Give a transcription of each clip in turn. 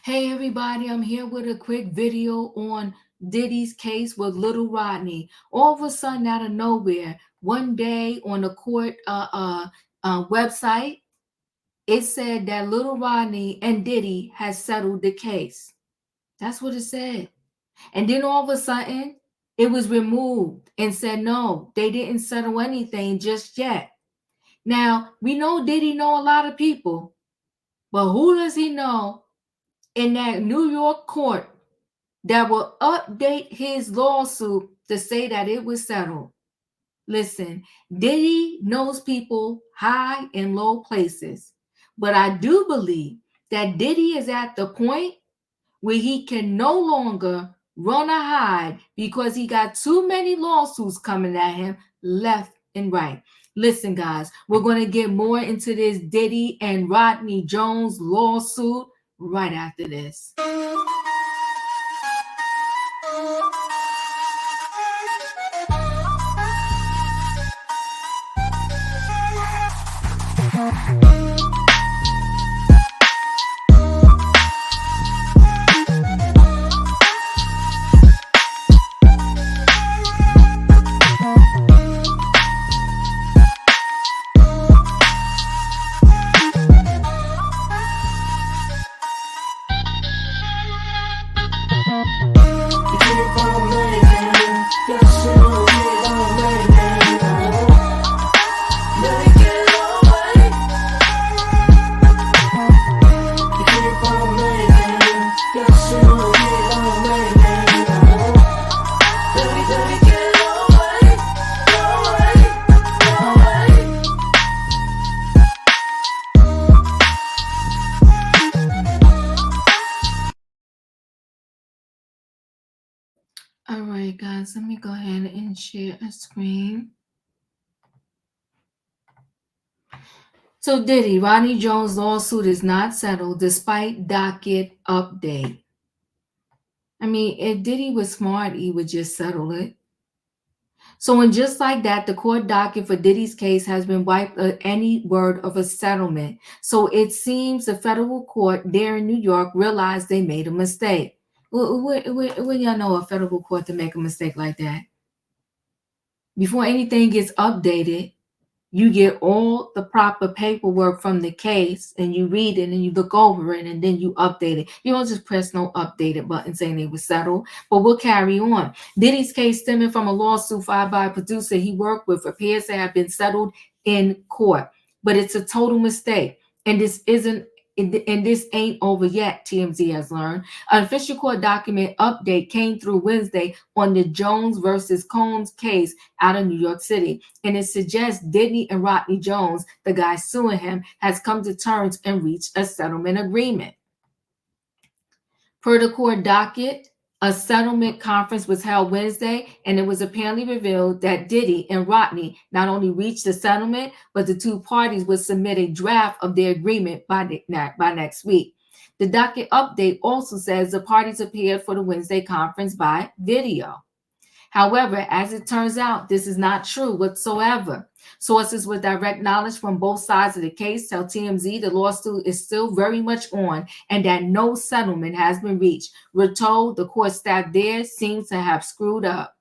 Hey everybody, I'm here with a quick video on Diddy's case with little Rodney. All of a sudden, out of nowhere, one day on the court website, it said that little Rodney and Diddy has settled the case. That's what it said. And then all of a sudden, it was removed and said no, they didn't settle anything just yet. Now, we know Diddy know a lot of people, but who does he know in that New York court that will update his lawsuit to say that it was settled? Listen, Diddy knows people high and low places, but I do believe that Diddy is at the point where he can no longer run or hide because he got too many lawsuits coming at him left and right. Listen, guys, we're going to get more into this Diddy and Rodney Jones lawsuit right after this. All right, guys, let me go ahead and share a screen. So Diddy, Rodney Jones' lawsuit is not settled despite docket update. I mean, if Diddy was smart, he would just settle it. So, and just like that, the court docket for Diddy's case has been wiped of any word of a settlement. So it seems the federal court there in New York realized they made a mistake. When y'all know a federal court to make a mistake like that? Before anything gets updated, you get all the proper paperwork from the case and you read it and you look over it and then you update it. You don't just press no updated button saying it was settled, but we'll carry on. Diddy's case, stemming from a lawsuit filed by a producer he worked with, appears to have been settled in court, but it's a total mistake. And this ain't over yet, TMZ has learned. An official court document update came through Wednesday on the Jones versus Combs case out of New York City, and it suggests Diddy and Rodney Jones, the guy suing him, has come to terms and reached a settlement agreement. Per the court docket, a settlement conference was held Wednesday, and it was apparently revealed that Diddy and Rodney not only reached a settlement, but the two parties would submit a draft of their agreement by next week. The docket update also says the parties appeared for the Wednesday conference by video. However, as it turns out, this is not true whatsoever. Sources with direct knowledge from both sides of the case tell TMZ the lawsuit is still very much on and that no settlement has been reached. We're told the court staff there seems to have screwed up.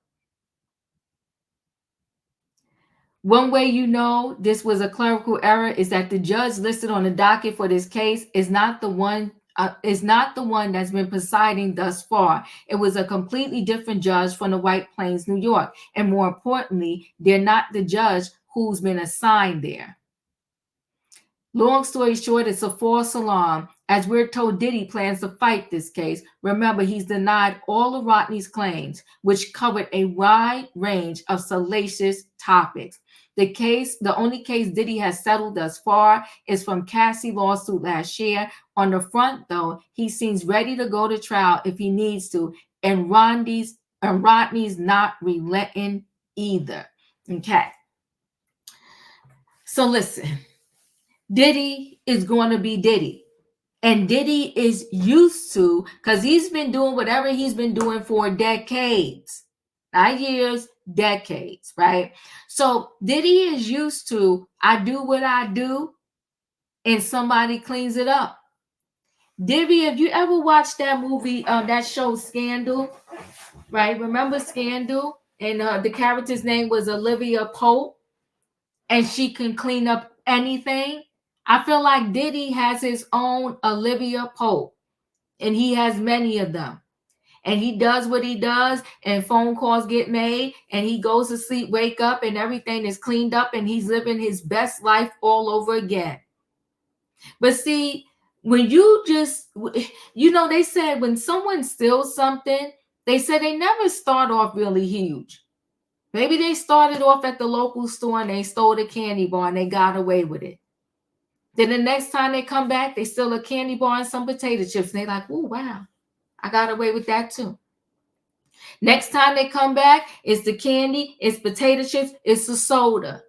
One way you know this was a clerical error is that the judge listed on the docket for this case is not the one that's been presiding thus far. It was a completely different judge from the White Plains, New York. And more importantly, they're not the judge who's been assigned there. Long story short, it's a false alarm. As we're told, Diddy plans to fight this case. Remember, he's denied all of Rodney's claims, which covered a wide range of salacious topics. The only case Diddy has settled thus far is from Cassie lawsuit last year. On the front, though, he seems ready to go to trial if he needs to, and Rodney's not relenting either. Okay. So listen, Diddy is going to be Diddy. And Diddy is used to, because he's been doing whatever he's been doing for decades. Not years, decades, right? So Diddy is used to, I do what I do and somebody cleans it up. Diddy, if you ever watched that movie, that show Scandal, right? Remember Scandal? And the character's name was Olivia Pop, and she can clean up anything. I feel like Diddy has his own Olivia Pop, and he has many of them. And he does what he does, and phone calls get made, and he goes to sleep, wake up, and everything is cleaned up, and he's living his best life all over again. But see, when you just, they said when someone steals something, they said they never start off really huge. Maybe they started off at the local store and they stole the candy bar and they got away with it. Then the next time they come back, they steal a candy bar and some potato chips. And they're like, oh, wow, I got away with that too. Next time they come back, it's the candy, it's potato chips, it's the soda.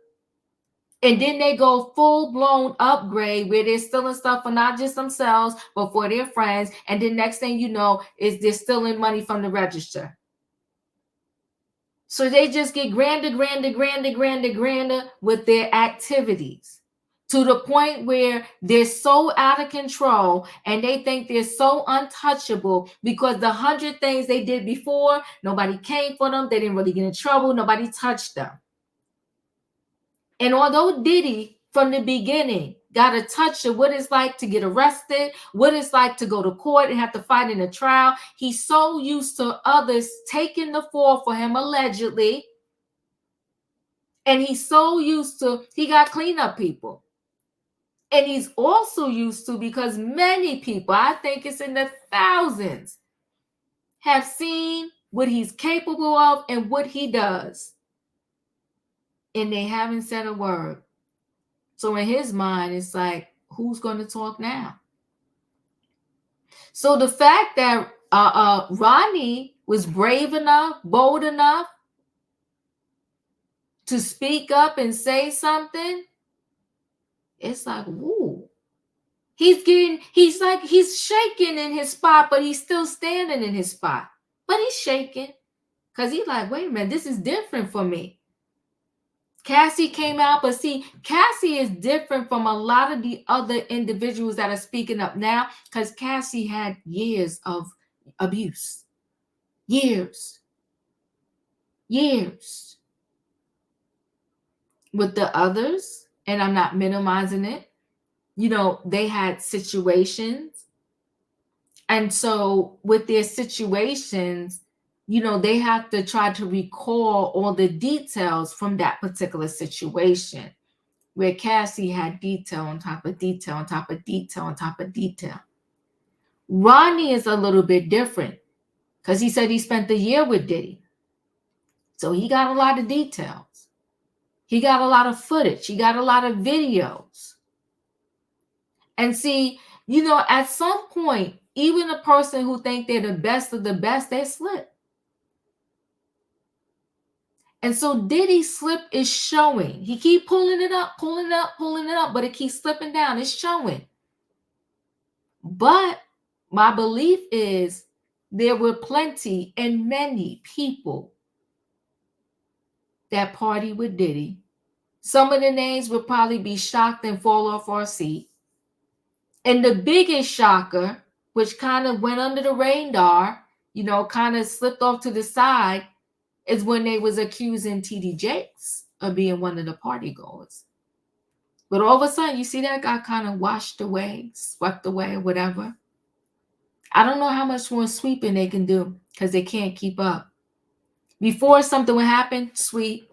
And then they go full-blown upgrade where they're stealing stuff for not just themselves, but for their friends. And then next thing you know is they're stealing money from the register. So they just get grander with their activities, to the point where they're so out of control and they think they're so untouchable because the 100 things they did before, nobody came for them. They didn't really get in trouble. Nobody touched them. And although Diddy, from the beginning, got a touch of what it's like to get arrested, what it's like to go to court and have to fight in a trial, he's so used to others taking the fall for him, allegedly. And he's so used to, he got cleanup people. And he's also used to, because many people, I think it's in the thousands, have seen what he's capable of and what he does. And they haven't said a word. So in his mind, it's like, who's going to talk now? So the fact that Rodney was brave enough, bold enough to speak up and say something, it's like, woo. He's shaking in his spot, but he's still standing in his spot. But he's shaking because he's like, wait a minute, this is different for me. Cassie came out, but see, Cassie is different from a lot of the other individuals that are speaking up now, because Cassie had years of abuse. Years. With the others, and I'm not minimizing it, they had situations. And so with their situations, they have to try to recall all the details from that particular situation, where Cassie had detail on top of detail on top of detail on top of detail. Rodney is a little bit different because he said he spent a year with Diddy. So he got a lot of details. He got a lot of footage. He got a lot of videos. And see, at some point, even a person who think they're the best of the best, they slip. And so Diddy's slip is showing. He keep pulling it up, but it keeps slipping down. It's showing. But my belief is there were plenty and many people that party with Diddy. Some of the names would probably be shocked and fall off our seat. And the biggest shocker, which kind of went under the radar, kind of slipped off to the side, is when they was accusing TD Jakes of being one of the party goers. But all of a sudden, you see that got kind of washed away, swept away, or whatever. I don't know how much more sweeping they can do because they can't keep up. Before something would happen, sweep.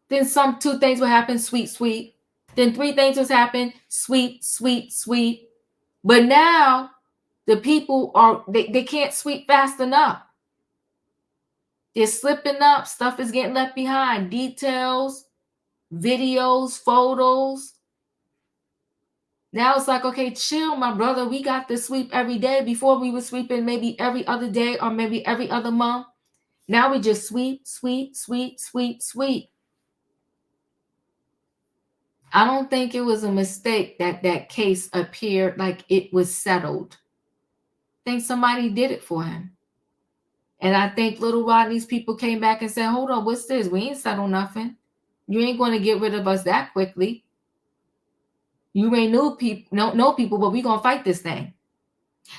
Then two things would happen, sweep. Then 3 things would happen, sweep. But now the people they can't sweep fast enough. They're slipping up. Stuff is getting left behind. Details, videos, photos. Now it's like, okay, chill, my brother. We got to sweep every day. Before we were sweeping maybe every other day or maybe every other month. Now we just sweep. I don't think it was a mistake that case appeared like it was settled. I think somebody did it for him. And I think little Rodney's people came back and said, hold on, what's this? We ain't settled nothing. You ain't going to get rid of us that quickly. You ain't know people, but we going to fight this thing.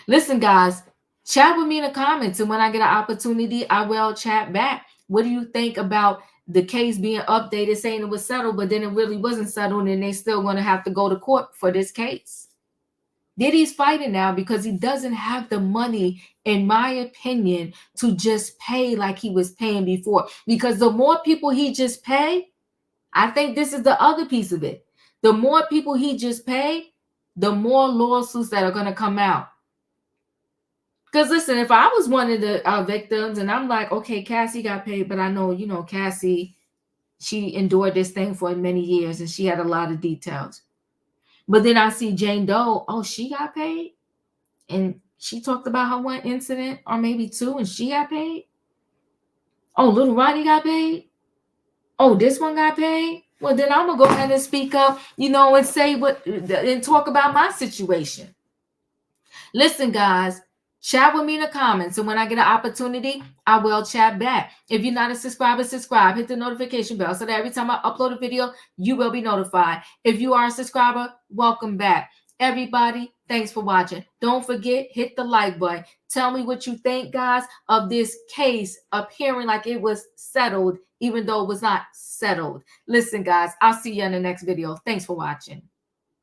Listen, guys, chat with me in the comments, and when I get an opportunity, I will chat back. What do you think about the case being updated, saying it was settled, but then it really wasn't settled, and they still going to have to go to court for this case? Diddy's fighting now because he doesn't have the money, in my opinion, to just pay like he was paying before. Because the more people he just pay, I think this is the other piece of it. The more people he just pay, the more lawsuits that are going to come out. Because listen, if I was one of the victims and I'm like, okay, Cassie got paid, but I know, Cassie, she endured this thing for many years and she had a lot of details. But then I see Jane Doe, oh, she got paid? And she talked about her one incident or maybe two and she got paid? Oh, little Rodney got paid? Oh, this one got paid? Well, then I'm going to go ahead and speak up, and say what, and talk about my situation. Listen, guys, chat with me in the comments. And when I get an opportunity, I will chat back. If you're not a subscriber, subscribe. Hit the notification bell so that every time I upload a video, you will be notified. If you are a subscriber, welcome back. Everybody, thanks for watching. Don't forget, hit the like button. Tell me what you think, guys, of this case appearing like it was settled, even though it was not settled. Listen, guys, I'll see you in the next video. Thanks for watching.